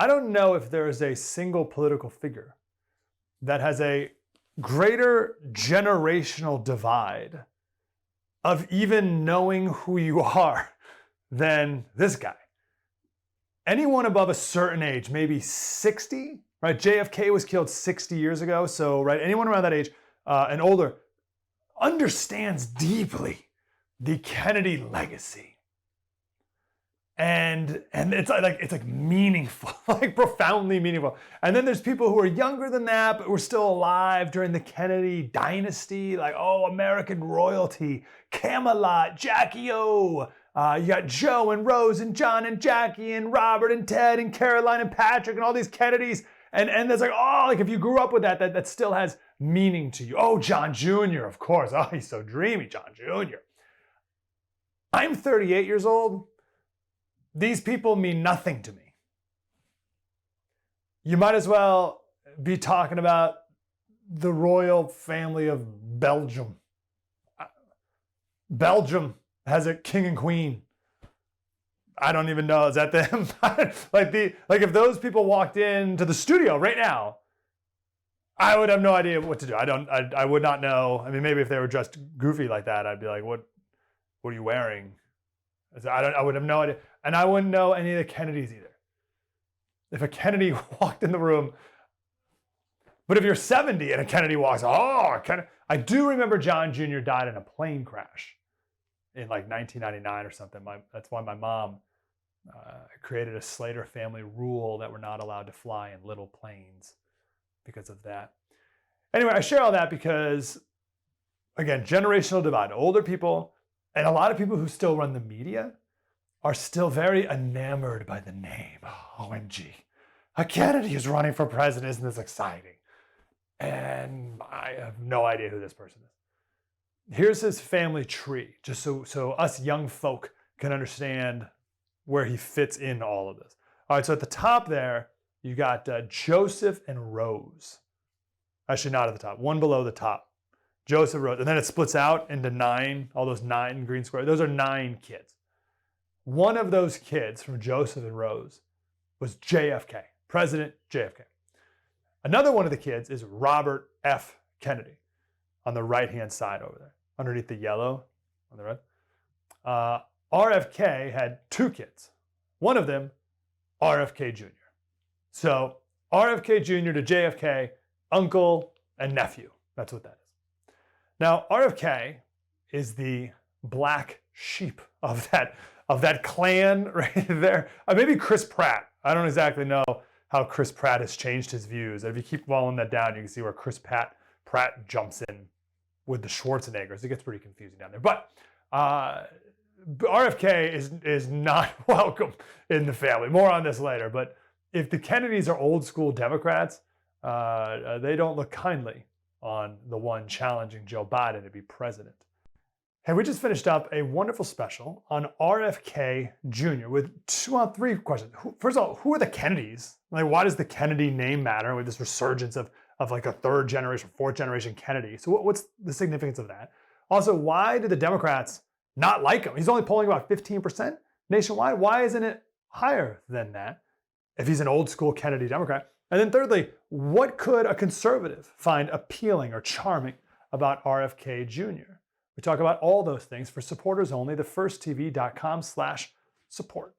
I don't know if there is a single political figure that has a greater generational divide of even knowing who you are than this guy. Anyone above a certain age, maybe 60, right? JFK was killed 60 years ago. So, right, anyone around that age and older understands deeply the Kennedy legacy. And it's like meaningful, like profoundly meaningful. And then there's people who are younger than that, but were still alive during the Kennedy dynasty, like, oh, American royalty, Camelot, Jackie O. You got Joe and Rose and John and Jackie and Robert and Ted and Caroline and Patrick and all these Kennedys. And there's like, oh, like if you grew up with that still has meaning to you. Oh, John Jr., of course. Oh, he's so dreamy, John Jr. I'm 38 years old. These people mean nothing to me. You might as well be talking about the royal family of Belgium. Belgium has a king and queen. I don't even know, is that them? like if those people walked into the studio right now, I would have no idea what to do. I would not know. I mean, maybe if they were dressed goofy like that, I'd be like, what are you wearing? I would have no idea. And I wouldn't know any of the Kennedys either. If a Kennedy walked in the room, but if you're 70 and a Kennedy walks, I do remember John Jr. died in a plane crash in like 1999 or something. That's why my mom created a Slater family rule that we're not allowed to fly in little planes because of that. Anyway, I share all that because, again, generational divide. Older people and a lot of people who still run the media are still very enamored by the name. OMG. A Kennedy is running for president. Isn't this exciting? And I have no idea who this person is. Here's his family tree, just so us young folk can understand where he fits in all of this. All right, so at the top there, you got Joseph and Rose. Actually, not at the top, one below the top. Joseph, Rose, and then it splits out into 9, all those 9 green squares. Those are 9 kids. One of those kids from Joseph and Rose was JFK, President JFK. Another one of the kids is Robert F. Kennedy on the right-hand side over there, underneath the yellow on the right. RFK had 2 kids. One of them, RFK Jr. So RFK Jr. to JFK, uncle and nephew. That's what that is. Now, RFK is the black sheep of that clan right there. Maybe Chris Pratt. I don't exactly know how Chris Pratt has changed his views. If you keep following that down, you can see where Chris Pratt jumps in with the Schwarzeneggers. It gets pretty confusing down there. But RFK is not welcome in the family. More on this later. But if the Kennedys are old school Democrats, they don't look kindly on the one challenging Joe Biden to be president. Hey, we just finished up a wonderful special on RFK Jr. with 3 questions. First of all, who are the Kennedys? Like, why does the Kennedy name matter with this resurgence of like a 3rd generation, 4th generation Kennedy? So what's the significance of that? Also, why do the Democrats not like him? He's only polling about 15% nationwide. Why isn't it higher than that if he's an old school Kennedy Democrat? And then thirdly, what could a conservative find appealing or charming about RFK Jr.? We talk about all those things for supporters only, thefirsttv.com/support.